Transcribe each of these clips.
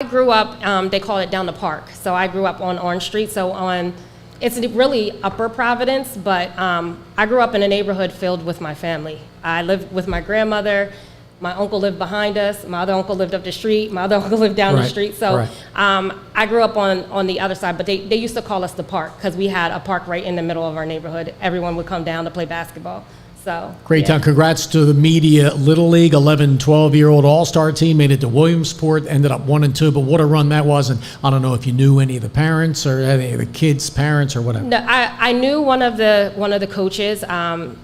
I grew up, they call it down the park. So I grew up on Orange Street. It's really Upper Providence, but I grew up in a neighborhood filled with my family. I lived with my grandmother. My uncle lived behind us. My other uncle lived up the street. My other uncle lived down the street. So I grew up on the other side, but they used to call us the park because we had a park right in the middle of our neighborhood. Everyone would come down to play basketball. So great time. Congrats to the media Little League 11, 12-year-old all-star team. Made it to Williamsport, ended up 1-2, but what a run that was. And I don't know if you knew any of the parents or any of the kids' parents or whatever. No, I knew one of the coaches,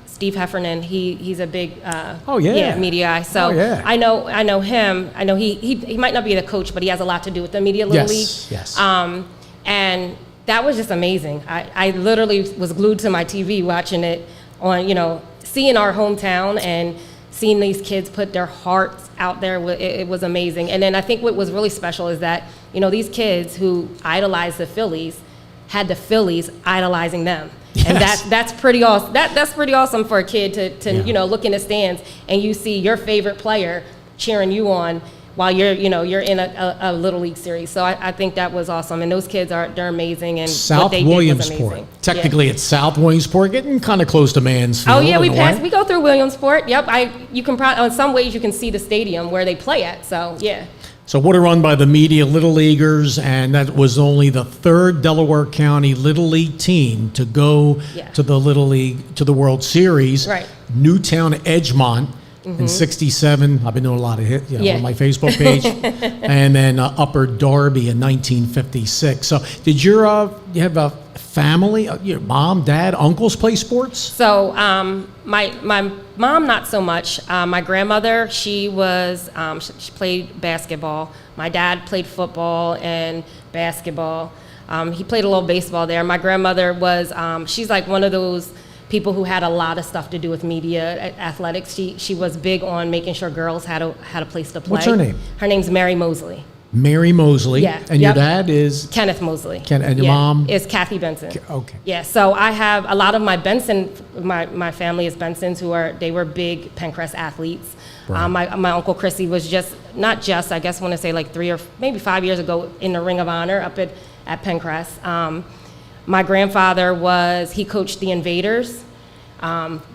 Steve Heffernan. He's a big media guy. So I know him. I know he might not be the coach, but he has a lot to do with the media Little League. Yes. And that was just amazing. I literally was glued to my TV watching it on, seeing our hometown and seeing these kids put their hearts out there. It was amazing. And then I think what was really special is that, these kids who idolized the Phillies had the Phillies idolizing them. Yes. And that's pretty awesome. That's pretty awesome for a kid to look in the stands and you see your favorite player cheering you on while you're in a Little League series. So I think that was awesome. And those kids they're amazing. And South what they did was Williamsport. amazing. Technically, it's South Williamsport, getting kind of close to Mansfield. Oh yeah, we go through Williamsport. Yep. You can probably, in some ways, you can see the stadium where they play at. So yeah. So what a run by the media Little Leaguers, and that was only the third Delaware County Little League team to go to the Little League, to the World Series. Right. Newtown Edgemont in '67. I've been doing a lot of hits on my Facebook page, and then Upper Darby in 1956. So did you have a family? Your mom, dad, uncles play sports? So my mom, not so much. My grandmother, she played basketball. My dad played football and basketball. He played a little baseball there. My grandmother was, she's like one of those people who had a lot of stuff to do with media, athletics. She was big on making sure girls had a place to play. What's her name? Her name's Mary Moseley. Mary Moseley. Yeah. And your dad is? Kenneth Moseley. And your mom? Is Kathy Benson. Okay. Yeah, so I have a lot of my Benson, my family is Bensons they were big Pencrest athletes. Right. My Uncle Chrissy was I guess I want to say like 3 or maybe 5 years ago in the Ring of Honor up at Pencrest. My grandfather he coached the Invaders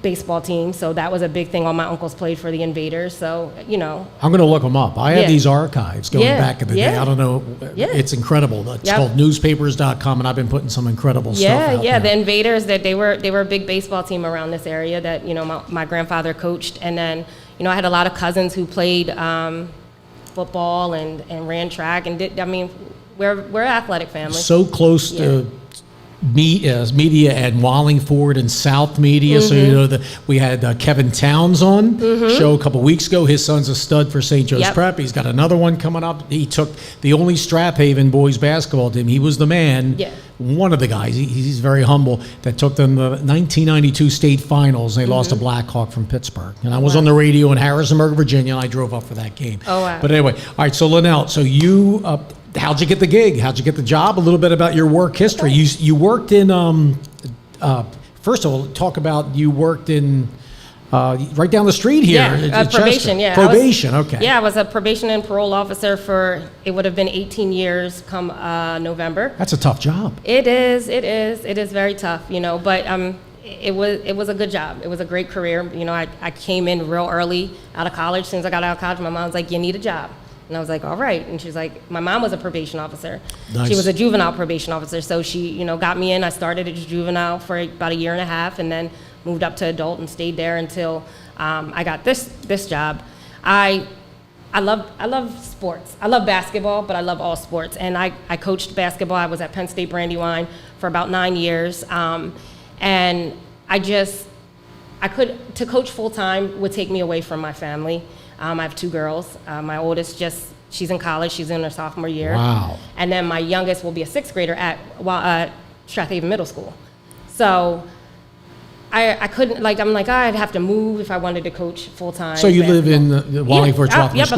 baseball team, so that was a big thing. All my uncles played for the Invaders, so I'm going to look them up. I have these archives going back in the day. I don't know. It's incredible. It's called newspapers.com, and I've been putting some incredible stuff out there. The Invaders, that they were a big baseball team around this area that my grandfather coached, and then I had a lot of cousins who played football and ran track and we're an athletic family. So close to media and Wallingford and South media. So we had Kevin Towns on show a couple weeks ago. His son's a stud for St. Joe's Prep. He's got another one coming up. He took the only Strathaven boys basketball team. He was the man. One of the guys. He's very humble, that took them the 1992 state finals. They lost to Blackhawk from Pittsburgh. And I was on the radio in Harrisonburg, Virginia, and I drove up for that game. Oh wow! But anyway, all right. So Lynelle, so you. How'd you get the gig? How'd you get the job? A little bit about your work history. You worked in, first of all, talk about you worked in right down the street here. Probation, Probation, okay. Yeah, I was a probation and parole officer it would have been 18 years come November. That's a tough job. It is very tough, but it was a good job. It was a great career. I came in real early out of college. As soon as I got out of college, my mom was like, you need a job. And I was like, all right. And she's like, my mom was a probation officer. Nice. She was a juvenile probation officer. So she, got me in. I started as juvenile for about a year and a half and then moved up to adult and stayed there until I got this job. I love sports. I love basketball, but I love all sports. And I coached basketball. I was at Penn State Brandywine for about 9 years. And to coach full time would take me away from my family. I have 2 girls. My oldest she's in college. She's in her sophomore year. Wow. And then my youngest will be a 6th grader at Strathaven Middle School. So I couldn't, I'm like, I'd have to move if I wanted to coach full time. So you live in the Wallingford School District?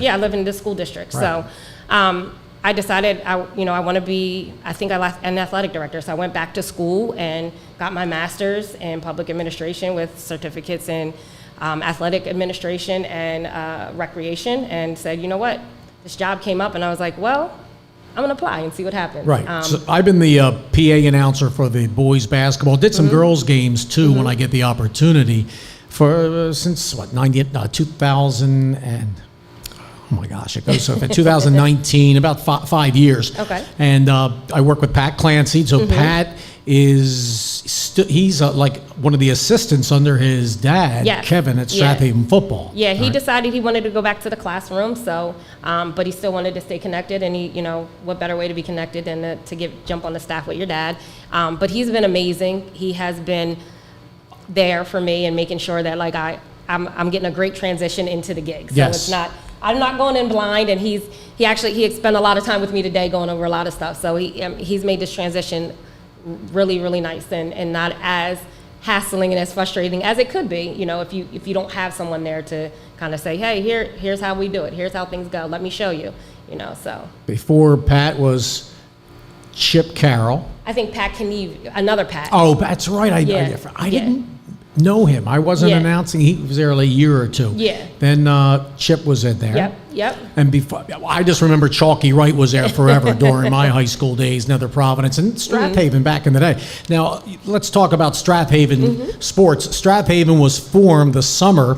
I live in this school district. Right. So I decided I want to be, an athletic director. So I went back to school and got my master's in public administration with certificates in athletic administration and recreation, and said, you know what, this job came up, and I was like, well, I'm going to apply and see what happens. Right. So I've been the PA announcer for the boys basketball. Did some girls games too when I get the opportunity. For since 2000 and oh my gosh, it goes so 2019, about 5 years. Okay. And I work with Pat Clancy. So Pat he's like one of the assistants under his dad, Kevin, at Strathaven football. Yeah, he decided he wanted to go back to the classroom. So, but he still wanted to stay connected, and he, what better way to be connected than to jump on the staff with your dad. But he's been amazing. He has been there for me and making sure that like I'm getting a great transition into the gig. So it's not, I'm not going in blind, and he spent a lot of time with me today going over a lot of stuff. So he's made this transition really, really nice and not as hassling and as frustrating as it could be, if you don't have someone there to kind of say, hey, here's how we do it. Here's how things go. Let me show you, so. Before Pat was Chip Carroll. I think Pat Knieve, another Pat. Oh, that's right. I didn't know him. I wasn't announcing. He was there like a year or two. Yeah. Then Chip was in there. Yep. And before, I just remember Chalky Wright was there forever during my high school days, Nether Providence, and Strathaven back in the day. Now, let's talk about Strathaven sports. Strathaven was formed the summer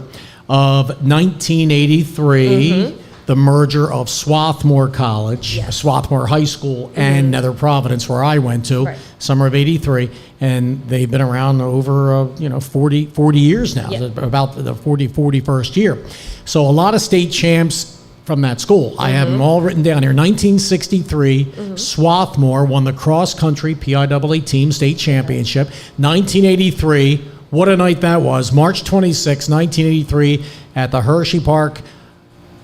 of 1983. The merger of Swarthmore College, Swarthmore High School, and Nether Providence, where I went to, summer of '83, and they've been around over 40 years now, about the 41st year. So a lot of state champs from that school. I have them all written down here. 1963, Swarthmore won the cross country PIAA team state championship. 1983, what a night that was! March 26, 1983, at the Hershey Park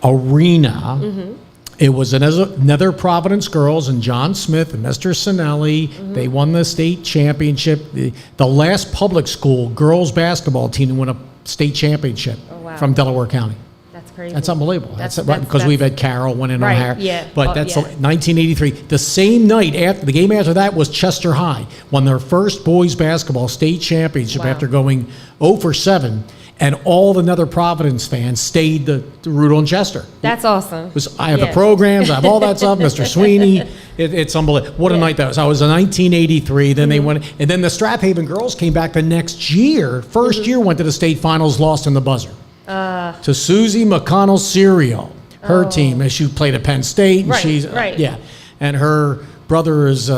Arena. It was Nether Providence girls and John Smith and Mr. Sinelli. They won the state championship. The last public school girls basketball team to win a state championship from Delaware County. That's crazy. That's unbelievable. That's because we've had Carroll win in O'Hara. Yeah. But that's 1983. The same night, after the game after that was Chester High won their first boys basketball state championship after going 0-7. And all the Nether Providence fans stayed to root on Chester. That's awesome. I have the programs, I have all that stuff, Mr. Sweeney. It's unbelievable. What a night that was. I was in 1983, then they went, and then the Strathaven girls came back the next year. First year went to the state finals, lost in the buzzer. To Susie McConnell Serial. Her team, as she played at Penn State. And and her brother is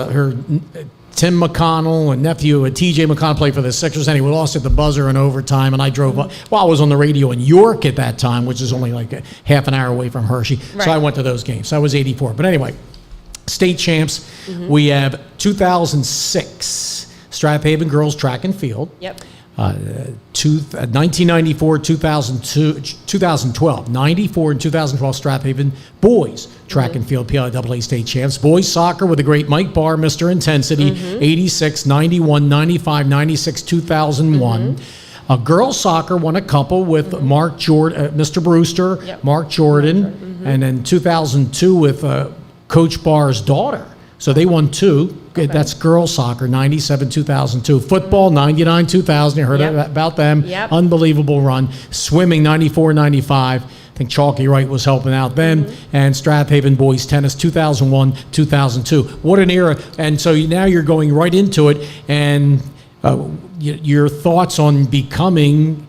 Tim McConnell and nephew and TJ McConnell played for the Sixers, and he lost at the buzzer in overtime. And I drove up. Well, I was on the radio in York at that time, which is only like a half an hour away from Hershey. So I went to those games. So I was 84. But anyway, state champs. We have 2006 Strathaven girls track and field. 1994, 2002, 2012, 94 and 2012 Strathaven boys track and field PIAA state champs. Boys soccer with the great Mike Barr, Mr. Intensity, 86, 91, 95, 96, 2001. Girls soccer won a couple with Mark Jordan, Mr. Brewster, Mark Jordan, and then 2002 with Coach Barr's daughter. So they won two. That's girls soccer, 97, 2002. Football, 99, 2000. You heard about them. Unbelievable run. Swimming, 94, 95. I think Chalky Wright was helping out then. And Strathaven boys tennis, 2001, 2002. What an era. And so now you're going right into it. And your thoughts on becoming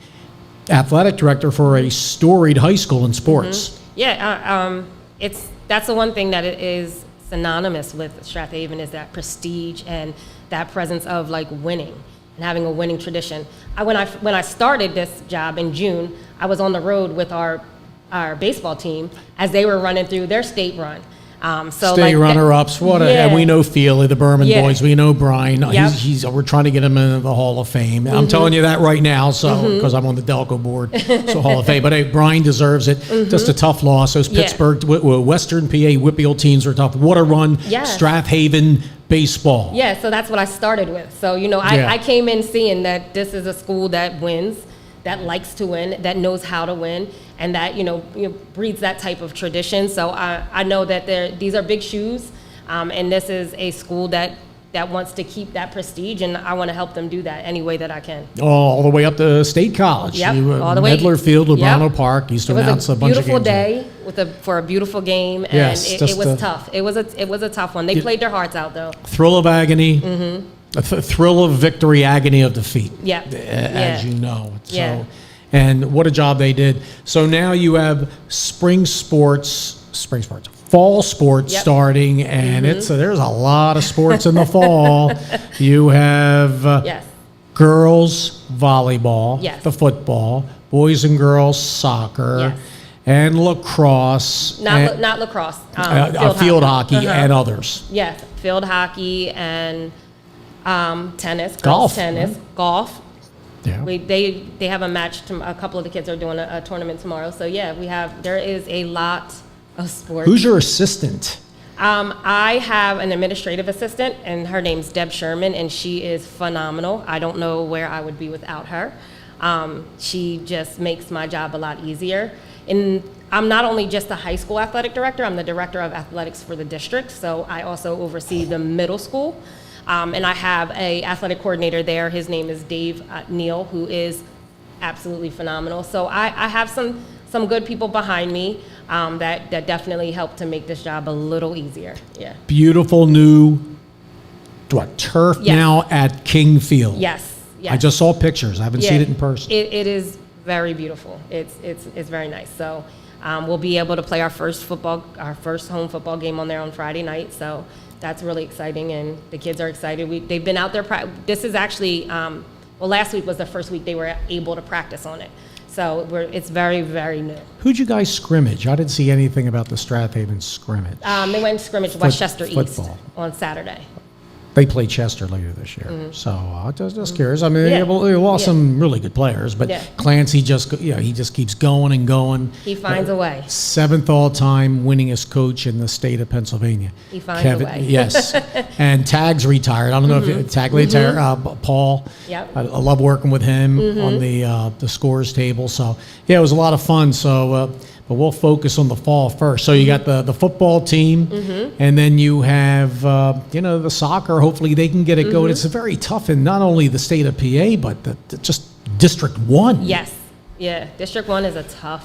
athletic director for a storied high school in sports. That's the one thing that it is synonymous with Strathaven, is that prestige and that presence of like winning and having a winning tradition. When I started this job in June, I was on the road with our baseball team as they were running through their state run. State runner-ups, and we know Feely, the Berman boys. We know Brian. We're trying to get him into the Hall of Fame. I'm telling you that right now, because I'm on the Delco board, so Hall of Fame. But hey, Brian deserves it. Just a tough loss. Those Pittsburgh, Western PA, Whitfield teams are tough. What a run, Strathaven baseball. So that's what I started with. So I came in seeing that this is a school that wins, that likes to win, that knows how to win, and that breeds that type of tradition. So I know that these are big shoes, and this is a school that that wants to keep that prestige, and I want to help them do that any way that I can. All the way up to State College. Yep, all the way. Medler Field, Lubrano Yep. Park. Used to announce a It was a bunch of games. beautiful day for a beautiful game, and Yes, it was tough. It was a tough one. They played their hearts out, though. Thrill of agony. A thrill of victory, agony of defeat. Yeah. As you know. So, Yeah. and what a job they did. So now you have fall sports Yep. starting, and there's a lot of sports in the fall. You have Yes. girls volleyball, Yes. the football, boys and girls soccer, Yes. and lacrosse, and, Not lacrosse. field hockey, and others. Yes, field hockey and tennis, girls Golf, tennis, golf. Yeah. They have a match. A couple of the kids are doing a tournament tomorrow. So yeah, there is a lot of sports. Who's your assistant? I have an administrative assistant, and her name's Deb Sherman, and she is phenomenal. I don't know where I would be without her. She just makes my job a lot easier. And I'm not only just a high school athletic director, I'm the director of athletics for the district, so I also oversee the middle school. And I have a athletic coordinator there. His name is Dave Neal, who is absolutely phenomenal. So I have some good people behind me that definitely help to make this job a little easier. Yeah. Beautiful new turf Yes. now at King Field. Yes. Yes. I just saw pictures. I haven't Yeah, seen it in person. It is very beautiful. It's very nice. So we'll be able to play our first home football game on there on Friday night. So that's really exciting, and the kids are excited. They've been out there. This is actually last week was the first week they were able to practice on it. So it's very, very new. Who'd you guys scrimmage? I didn't see anything about the Strathaven scrimmage. They went and scrimmaged Westchester East football. on Saturday. They play Chester later this year. So just curious. I mean, Yeah. they lost some really good players, but Yeah. Clancy he just keeps going and going. He finds a way. 7th all-time winningest coach in the state of Pennsylvania. He finds a way. Yes. And Tag's retired. I don't know if Tag retired. Paul. Yep. I love working with him on the scores table. So yeah, it was a lot of fun. So. But we'll focus on the fall first. So you got the football team, and then you have the soccer. Hopefully they can get it going. It's very tough in not only the state of PA, but just District 1. Yes. Yeah. District 1 is a tough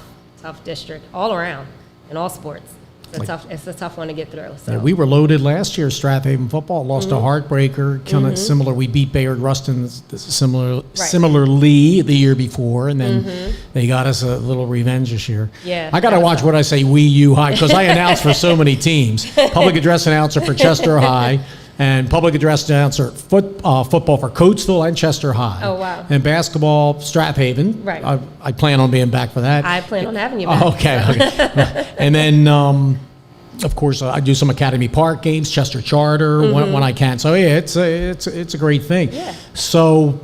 district all around in all sports. It's a tough one to get through. So. Yeah, we were loaded last year, Strathaven football. Lost a heartbreaker, kind of similar. We beat Bayard Rustin similarly the year before, and then they got us a little revenge this year. Yeah, I got to watch what I say, we, you, high, because I announce for so many teams. Public address announcer for Chester High, and public address announcer football for Coatesville and Chester High. Oh, wow. And basketball, Strathaven. Right. I plan on being back for that. I plan on having you back. Okay. And then, of course, I do some Academy Park games, Chester Charter when I can. So yeah, it's a great thing. Yeah. So,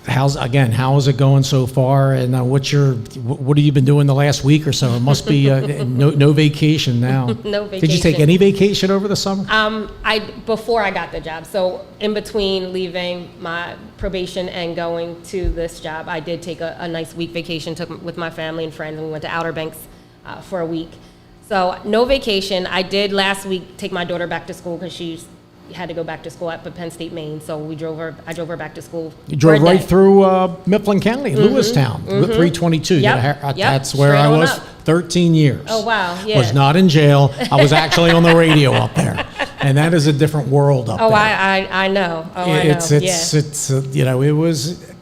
how is it going so far? And what have you been doing the last week or so? It must be no vacation now. No vacation. Did you take any vacation over the summer? Before I got the job. So in between leaving my probation and going to this job, I did take a nice week vacation, with my family and friends, and we went to Outer Banks for a week. So no vacation. I did last week take my daughter back to school because she had to go back to school at Penn State, Maine. So I drove her back to school. You drove right through Mifflin County, Lewistown, Route 322. Yep. That's where I was 13 years. Oh, wow. Yeah. Was not in jail. I was actually on the radio up there. And that is a different world up there. I know. I know. It was...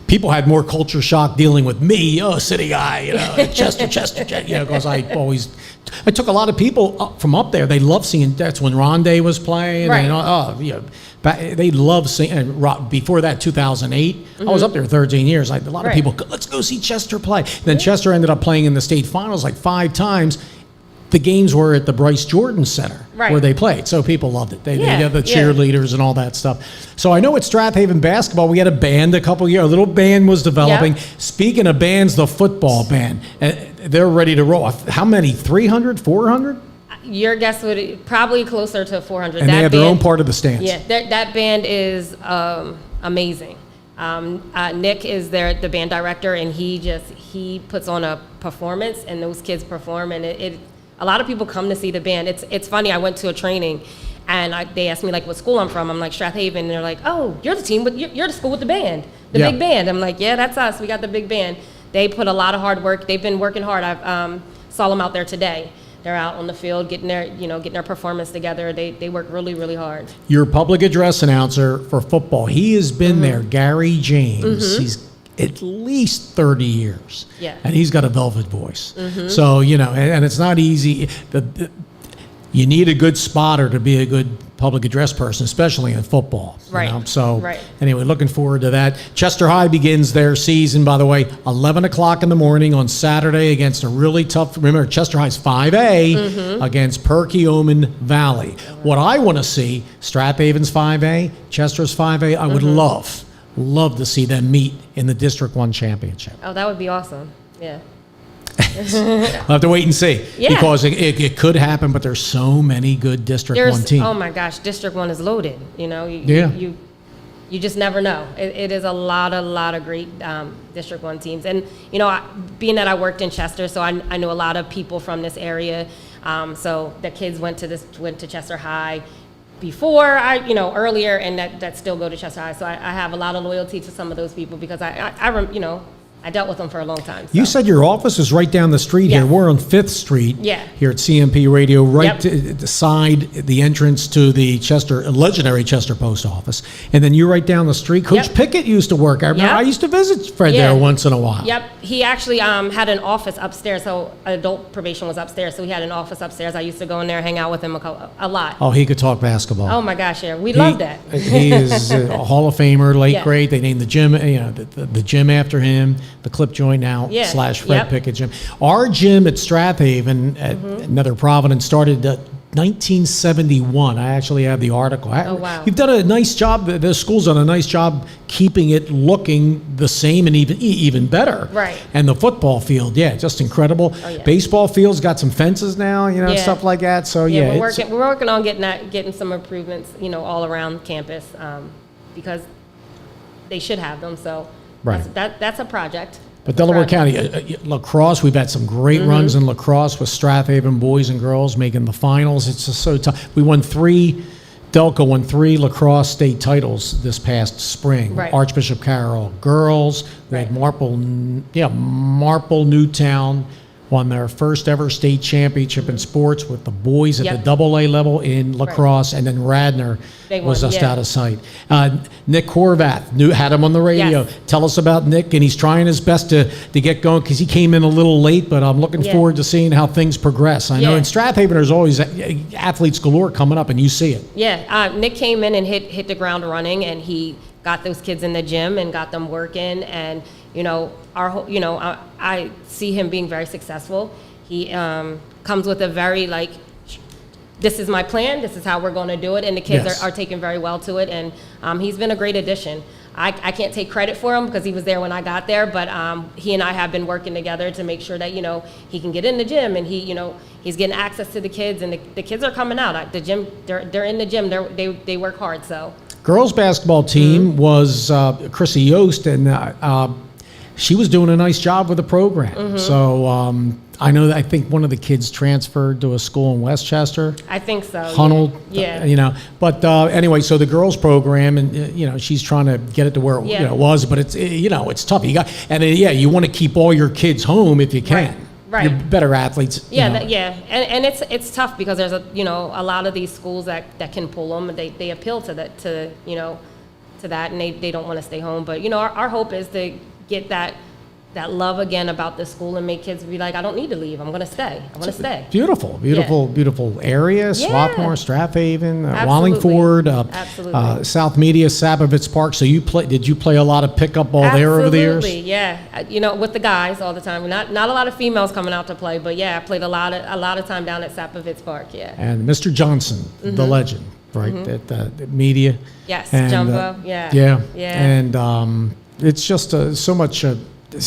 People had more culture shock dealing with me, city guy, Chester, because I took a lot of people up from up there. They love seeing. That's when Rondé was playing. Right. And, they love seeing. Before that, 2008, I was up there 13 years. A lot of people, let's go see Chester play. Then Chester ended up playing in the state finals like 5 times. The games were at the Bryce Jordan Center where they played, so people loved it. They had the cheerleaders and all that stuff. So I know at Strathaven basketball, we had a band a couple years. A little band was developing. Yep. Speaking of bands, the football band, they're ready to roll. How many? 300, 400? Your guess would be probably closer to 400. And they have their own part of the stands. Yeah, that band is amazing. Nick is the band director, and he puts on a performance, and those kids perform, and a lot of people come to see the band. It's funny. I went to a training, And they asked me like what school I'm from. I'm like Strathaven, and they're like, oh, you're the team, but you're the school with the band, the big band. I'm like, yeah, that's us. We got the big band. They put a lot of hard work. They've been working hard. I saw them out there today. They're out on the field getting their performance together. They work really, really hard. Your public address announcer for football, he has been there, Gary James. He's at least 30 years. Yeah. And he's got a velvet voice. So, and it's not easy. You need a good spotter to be a good public address person, especially in football. Right. So anyway, looking forward to that. Chester High begins their season, by the way, 11 o'clock in the morning on Saturday against a really tough, remember, Chester High's 5A against Perkiomen Valley. What I want to see, Strathaven's 5A, Chester's 5A, I would love to see them meet in the District 1 championship. Oh, that would be awesome. Yeah. We'll have to wait and see, because it could happen, but there's so many good District 1 teams. Oh my gosh, District 1 is loaded. You just never know. It is a lot of great District 1 teams. And, being that I worked in Chester, so I know a lot of people from this area. So the kids went to Chester High before earlier, and that still go to Chester High. So I have a lot of loyalty to some of those people because I dealt with them for a long time. So. You said your office is right down the street here. We're on 5th Street here at CMP Radio, right to the side, the entrance to the legendary Chester Post Office. And then you're right down the street. Coach Pickett used to work. I remember I used to visit Fred there once in a while. Yep. He actually had an office upstairs. So adult probation was upstairs. So he had an office upstairs. I used to go in there and hang out with him a lot. Oh, he could talk basketball. Oh, my gosh, yeah. We love that. He is a Hall of Famer, late great. They named the gym, the gym after him. The Clip Joint now / Fred Pickett Gym. Our gym at Strathaven, at Nether Providence, started 1971. I actually have the article. Oh, wow. You've done a nice job. The school's done a nice job keeping it looking the same and even better. Right. And the football field, just incredible. Oh, yeah. Baseball field's got some fences now, stuff like that. So we're working on getting some improvements, all around campus, because they should have them. So that's a project. But Delaware County, lacrosse, we've had some great runs in lacrosse with Strathaven boys and girls making the finals. It's just so tough. Delco won 3 lacrosse state titles this past spring. Right. Archbishop Carroll girls. We had Marple Newtown won their first ever state championship in sports with the boys at the AA level in lacrosse, and then Radnor was just out of sight. Nick Horvath had him on the radio. Yes. Tell us about Nick, and he's trying his best to get going because he came in a little late, but I'm looking forward to seeing how things progress. I know in Strathaven there's always athletes galore coming up, and you see it. Yeah, Nick came in and hit the ground running, and he got those kids in the gym and got them working, and I see him being very successful. He comes with a very this is my plan, this is how we're going to do it, and the kids are taking very well to it, and he's been a great addition. I can't take credit for him because he was there when I got there, but he and I have been working together to make sure that he can get in the gym, and he's getting access to the kids, and the kids are coming out. The gym, they're in the gym, they work hard. So girls basketball team was Chrissy Yost, and she was doing a nice job with the program. So I think one of the kids transferred to a school in Westchester. I think so. Hunnell. But anyway, so the girls program, and she's trying to get it to where it was, but it's it's tough. You want to keep all your kids home if you can. Right. You're better athletes. And it's tough because there's a lot of these schools that can pull them. They appeal to that to that, and they don't want to stay home. But our hope is to get that love again about the school and make kids be like, I don't need to leave. I'm going to stay. I want to stay. Beautiful area. Swarthmore, Strathaven, Wallingford, South Media, Sapovitz Park. So did you play a lot of pickup ball there over the years? Absolutely, yeah. With the guys all the time. Not a lot of females coming out to play, but I played a lot of time down at Sapovitz Park. Yeah. And Mr. Johnson, the legend, right? At the media. Yes, and, Jumbo. And it's just so much.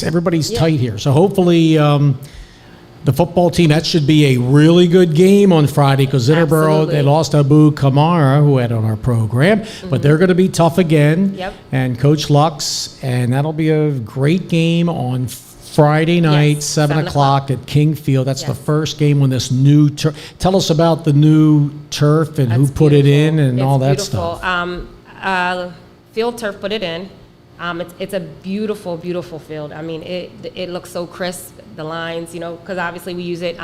Everybody's tight here. So hopefully the football team, that should be a really good game on Friday because Zitterboro, they lost Abu Kamara, who had on our program, but they're going to be tough again. Yep. And Coach Lux, and that'll be a great game on Friday night, Yes, 7 7 o'clock at King Field. That's the Yes. first game on this new turf. Tell us about the new turf and who That's put it in beautiful. and It's all that beautiful. stuff. Field Turf put it in. It's a beautiful, beautiful field. I mean, it looks so crisp, the lines, because obviously we use it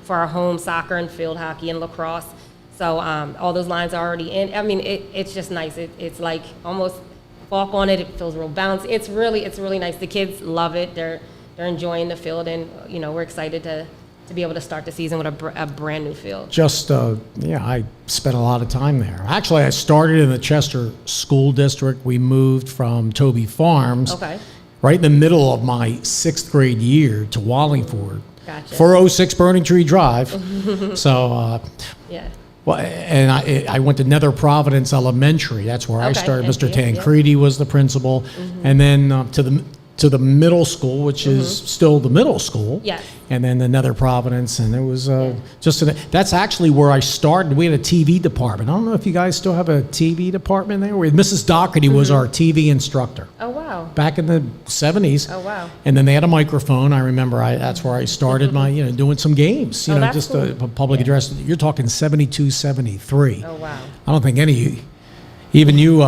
for our home soccer and field hockey and lacrosse. So all those lines are already in. I mean, it's just nice. It's like almost walk on it. It feels real bouncy. It's really nice. The kids love it. They're enjoying the field, and we're excited to be able to start the season with a brand new field. I spent a lot of time there. Actually, I started in the Chester School District. We moved from Toby Farms, Okay. right in the middle of my 6th grade year, to Wallingford. Gotcha. 406 Burning Tree Drive. So, Yeah. well, and I went to Nether Providence Elementary. That's where I Okay, started. Mr. yeah, yeah. Tancredi was the principal, and then to the middle school, which is still the middle school. Yes. And then the Nether Providence, and it was that's actually where I started. We had a TV department. I don't know if you guys still have a TV department there. Mrs. Doherty was our TV instructor Oh, wow. back in the 70s. Oh, wow. And then they had a microphone. I remember that's where I started my, doing some games, Oh, that's just cool. a public address. You're talking 72, 73. Oh, wow. I don't think any of you, even you,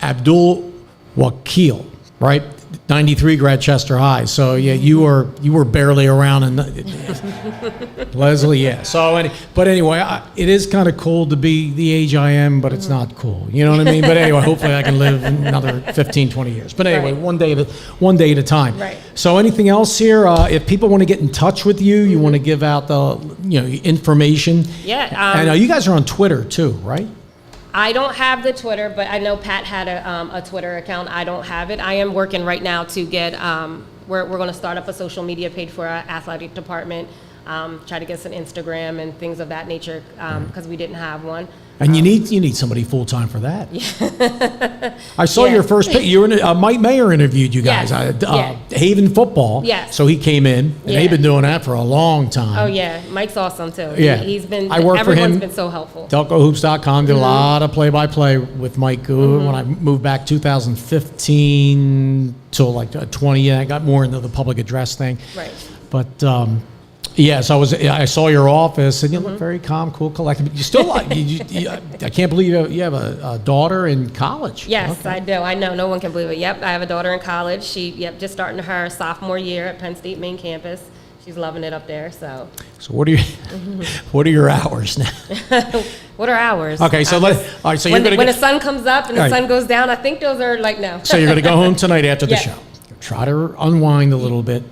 Abdul Wakil, right? 93 grad Chester High. So yeah, you were barely around, and Leslie, yeah. So but anyway, it is kind of cool to be the age I am, but it's not cool. You know what I mean? But anyway, hopefully I can live another 15, 20 years. But anyway, Right. one day at a time. Right. So anything else here? If people want to get in touch with you, you want to give out the information. Yeah. And you guys are on Twitter too, right? I don't have the Twitter, but I know Pat had a Twitter account. I don't have it. I am working right now to get, we're going to start up a social media page for our athletic department, try to get some Instagram and things of that nature, because we didn't have one. And you need somebody full time for that. I saw your first pick. You were Mike Mayer interviewed you guys. Yes. Haven Football. Yes. So he came in, and they've been doing that for a long time. Oh, yeah. Mike's awesome, too. Yeah. He's been, I worked for everyone's him. been so helpful. DelcoHoops.com did a lot of play-by-play with Mike when I moved back 2015 till like 20. I got more into the public address thing. Right. But yes, I saw your office, and you look very calm, cool, collected. You still like I can't believe you have a daughter in college. Yes, Okay. I do. I know. No one can believe it. Yep, I have a daughter in college. Just starting her sophomore year at Penn State main campus. She's loving it up there. So what are your hours now? what are hours? Okay, so all right, so you're gonna when the sun comes up and the All right. sun goes down, I think those are like no. so you're gonna go home tonight after the Yes. show. Try to unwind a little bit.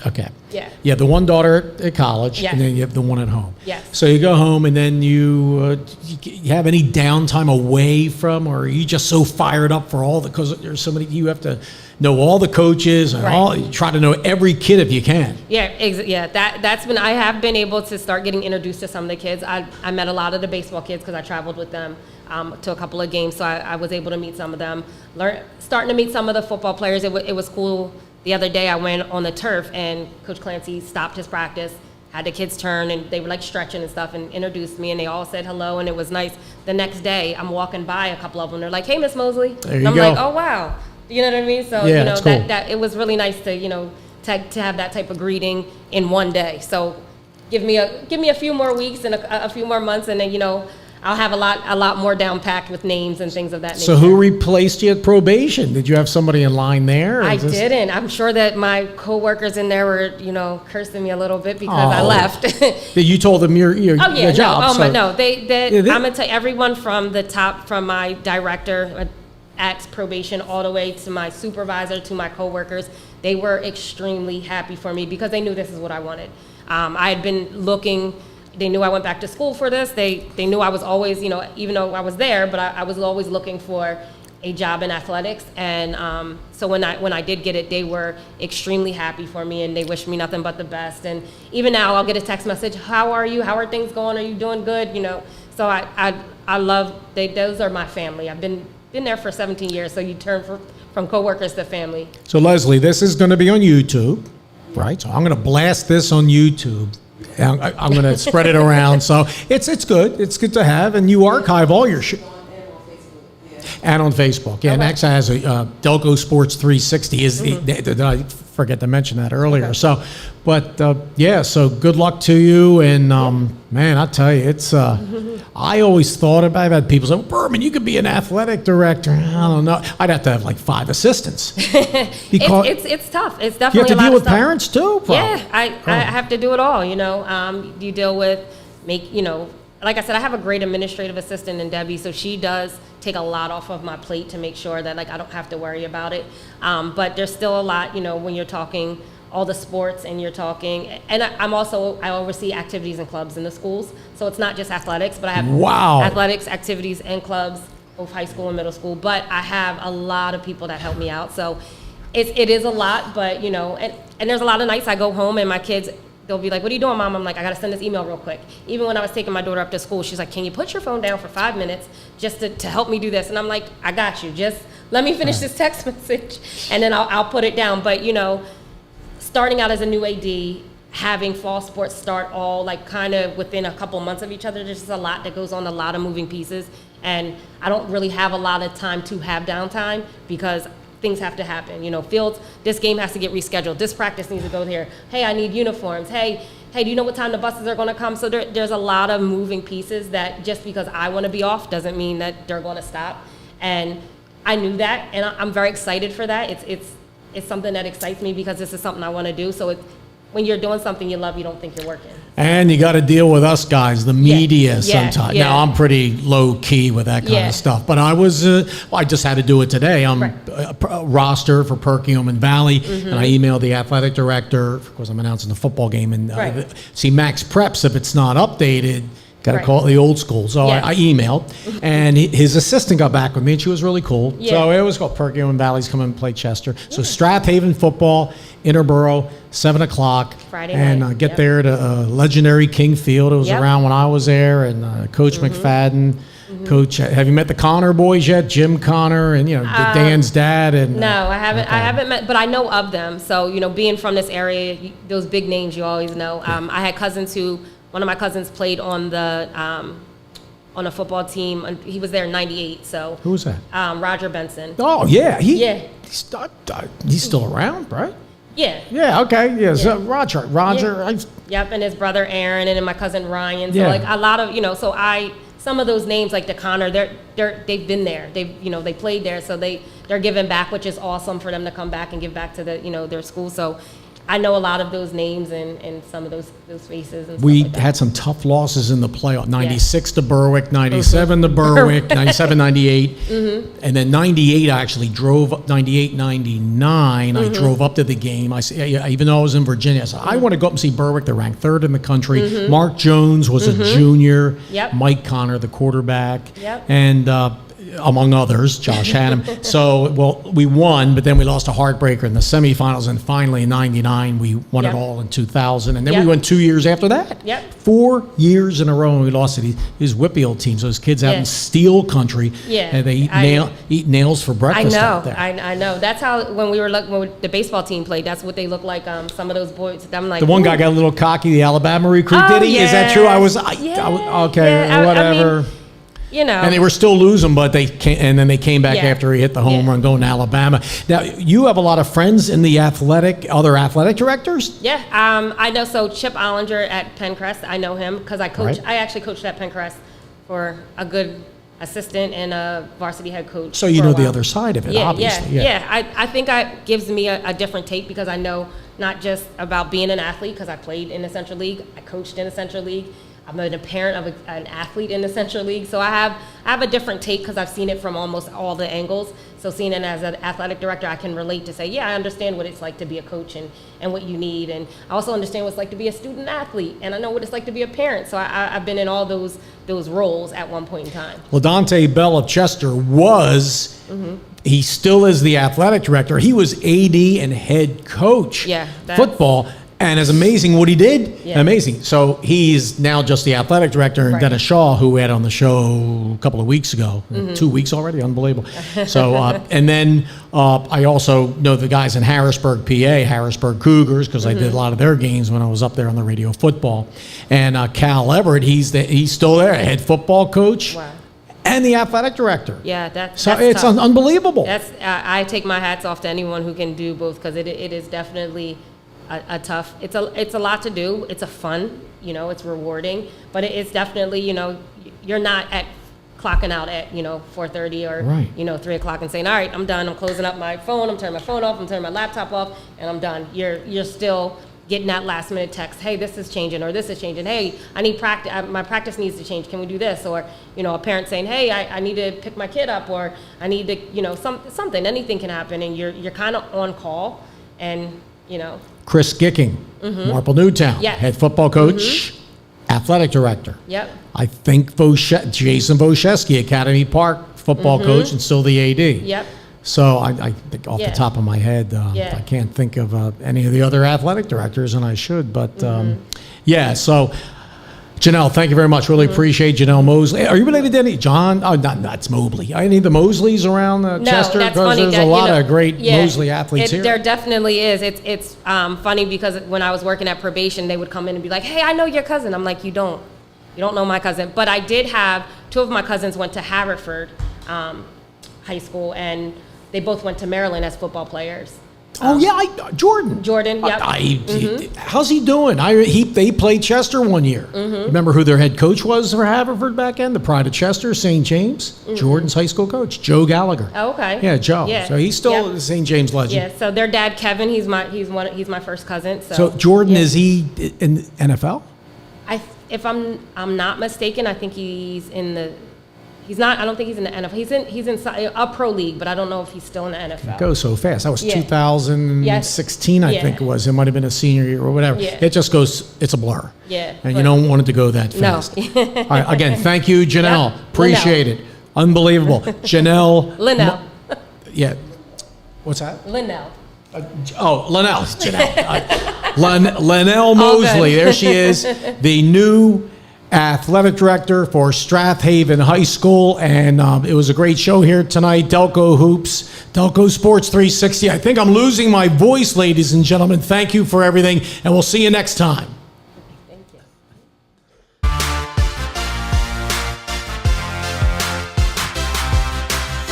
Okay. Yeah. You have the one daughter at college, Yes. and then you have the one at home. Yes. So you go home, and then you have any downtime away from, or are you just so fired up for all because there's so many, you have to know all the coaches and Right. you try to know every kid if you can. That's been. I have been able to start getting introduced to some of the kids. I met a lot of the baseball kids because I traveled with them to a couple of games, so I was able to meet some of them. Starting to meet some of the football players. It was cool. The other day I went on the turf and Coach Clancy stopped his practice, had the kids turn, and they were like stretching and stuff and introduced me, and they all said hello, and it was nice. The next day I'm walking by a couple of them. They're like, "Hey, Miss Moseley." There And you I'm go. like, "Oh, wow." You know what I mean? So, Yeah, it's cool. that it was really nice to, to have that type of greeting in one day. So give me a few more weeks and a few more months, and then, I'll have a lot more down packed with names and things of that nature. So who replaced you at probation? Did you have somebody in line there? or I is this- didn't. I'm sure that my coworkers in there were, cursing me a little bit because I Oh. left. You told them your Oh yeah, job. no, so- no. Yeah, they- I'm gonna tell you, everyone from the top, from my director at probation all the way to my supervisor to my coworkers, they were extremely happy for me because they knew this is what I wanted. I had been looking. They knew I went back to school for this. They knew I was always, even though I was there, but I was always looking for a job in athletics. And so when I did get it, they were extremely happy for me, and they wished me nothing but the best. And even now, I'll get a text message, "How are you? How are things going? Are you doing good?" So I love those are my family. I've been there for 17 years. So you turn from coworkers to family. So Leslie, this is going to be on YouTube, right? So I'm going to blast this on YouTube. And I'm going to spread it around. So it's good. It's good to have, and you archive all your shit. And on Facebook. Yeah, and actually has a Delco Sports 360. Did I forget to mention that earlier? Okay. So, but so good luck to you. And man, I tell you, it's. I always thought about it. I've had people say, Berman, you could be an athletic director. I don't know. I'd have to have like 5 assistants. Because it's tough. It's you definitely have to a lot deal of with stuff. parents too. Probably. Yeah, I have to do it all. You deal with like I said, I have a great administrative assistant in Debbie, so she does take a lot off of my plate to make sure that like I don't have to worry about it. But there's still a lot, when you're talking all the sports and you're talking, and I oversee activities and clubs in the schools. So it's not just athletics, but I have athletics, activities, and clubs, both high school and middle school. But I have a lot of people that help me out. So it is a lot, but and there's a lot of nights I go home and my kids, they'll be like, what are you doing, Mom? I'm like, I got to send this email real quick. Even when I was taking my daughter up to school, she's like, can you put your phone down for 5 minutes just to help me do this? And I'm like, I got you. Just let me finish this text message, and then I'll put it down. But, starting out as a new AD, having fall sports start all like kind of within a couple months of each other, there's just a lot that goes on, a lot of moving pieces. And I don't really have a lot of time to have downtime because things have to happen. Fields, this game has to get rescheduled. This practice needs to go here. Hey, I need uniforms. Hey, do you know what time the buses are going to come? So there's a lot of moving pieces that just because I want to be off doesn't mean that they're going to stop. And I knew that, and I'm very excited for that. It's something that excites me because this is something I want to do. So when you're doing something you love, you don't think you're working. And you got to deal with us guys, the media sometimes. Yeah. Now, I'm pretty low key with that kind of stuff, but I was, I just had to do it today. I'm a roster for Perkiomen and Valley, and I emailed the athletic director, of course I'm announcing the football game, and see Max Preps, if it's not updated, got to call it the old school. So I emailed, and his assistant got back with me, and she was really cool. So it was called Perkiomen Valley's come and play Chester. So Strathaven football, Interborough, 7 o'clock. Friday and night. Get there to legendary King Field. It was around when I was there, and Coach McFadden. Coach, have you met the Connor boys yet? Jim Connor and Dan's dad. And no, I haven't. Okay. I haven't met, but I know of them. So being from this area, those big names you always know. I had cousins one of my cousins played on a football team. He was there in '98. So who was that? Roger Benson. Oh yeah, he's still around, right? Yeah. Yeah. Okay. Yeah. So Roger. Yep, and his brother Aaron, and then my cousin Ryan. So like a lot of some of those names like the Connor, they've been there. They played there, so they're giving back, which is awesome for them to come back and give back to their school. So I know a lot of those names and some of those faces. And we stuff like had some tough losses in the playoff. 96 to Berwick, 97 to Berwick, 97, 98. And then 98, I actually drove, 98, 99, I drove up to the game. I said, even though I was in Virginia, I said, I want to go up and see Berwick. They're ranked 3rd in the country. Mark Jones was a junior. Mike Connor, the quarterback. And among others, Josh Hannum. So, we won, but then we lost a heartbreaker in the semifinals, and finally in '99 we won it all in 2000, and then we went 2 years after that. 4 years in a row, and we lost to his Whitfield teams. Those kids out in Steel Country, and they eat nails for breakfast. Out there. I know. That's how when the baseball team played. That's what they look like. Some of those boys. I'm like the one guy got a little cocky. The Alabama recruit, did he? Is that true? Whatever. And they were still losing, but they came, and then they came back after he hit the home run going to Alabama. Now, you have a lot of friends in the other athletic directors? Yeah, I know. So Chip Ollinger at Pencrest, I know him because I actually coached at Pencrest for a good assistant and a varsity head coach. So you know the other side of it, obviously. I think it gives me a different take because I know not just about being an athlete because I played in the Central League, I coached in the Central League. I'm a parent of an athlete in the Central League, so I have a different take because I've seen it from almost all the angles. So seeing it as an athletic director, I can relate to say, I understand what it's like to be a coach and what you need, and I also understand what it's like to be a student athlete, and I know what it's like to be a parent. So I've been in all those roles at one point in time. LaDante Bell of Chester was. He still is the athletic director. He was AD and head coach football. And it's amazing what he did. Amazing. So he's now just the athletic director. And Dennis Shaw, who we had on the show a couple of weeks ago, 2 weeks already, unbelievable. So, and then I also know the guys in Harrisburg, PA, Harrisburg Cougars, because I did a lot of their games when I was up there on the radio football. And Cal Everett, he's still there, head football coach. Wow. and the athletic director. Yeah, that's it's tough. Unbelievable. I take my hats off to anyone who can do both, because it is definitely a tough. It's a lot to do. It's a fun, it's rewarding, but it's definitely, you're not clocking out at 4:30 or Right. 3 o'clock and saying, all right, I'm done. I'm closing up my phone. I'm turning my phone off. I'm turning my laptop off, and I'm done. You're still getting that last minute text. Hey, this is changing, or this is changing. Hey, I need practice. My practice needs to change. Can we do this? Or a parent saying, hey, I need to pick my kid up, or I need to something. Anything can happen, and you're kind of on call, and Chris Gicking, Marple Newtown, Yes. head football coach, athletic director. Yep. I think Jason Voshesky, Academy Park football coach, and still the AD. Yep. So I think off the top of my head, I can't think of any of the other athletic directors, and I should. But so Janelle, thank you very much. Really appreciate Lynelle Moseley. Are you related to any John? Oh, that's Mobley. Any of the Mosleys around Chester? That's Because funny. there's a lot of great Moseley athletes here. There definitely is. It's funny because when I was working at probation, they would come in and be like, hey, I know your cousin. I'm like, you don't know my cousin. But I did have two of my cousins went to Haverford High School, and they both went to Maryland as football players. Jordan. Yep. How's he doing? They played Chester one year. Remember who their head coach was for Haverford back then? The pride of Chester, St. James. Jordan's high school coach, Joe Gallagher. Oh, okay. Yeah, Joe. Yeah. So he's still the St. James legend. Yeah. So their dad, Kevin, he's my first cousin. So Jordan, is he in the NFL? If I'm not mistaken, I think he's in the. He's not. I don't think he's in the NFL. He's in a pro league, but I don't know if he's still in the NFL. It goes so fast. That was 2016, I think it was. It might have been a senior year or whatever. Yeah. It just goes. It's a blur. Yeah. And you don't want it to go that fast. No. All right, again, thank you, Janelle. Yep. Appreciate it. Unbelievable, Janelle. Lynelle. Yeah. What's that? Lynelle. Lynelle. Janelle. Lynelle Moseley. There she is, the new athletic director for Strathaven High School, and it was a great show here tonight. Delco Hoops, Delco Sports 360. I think I'm losing my voice, ladies and gentlemen. Thank you for everything, and we'll see you next time.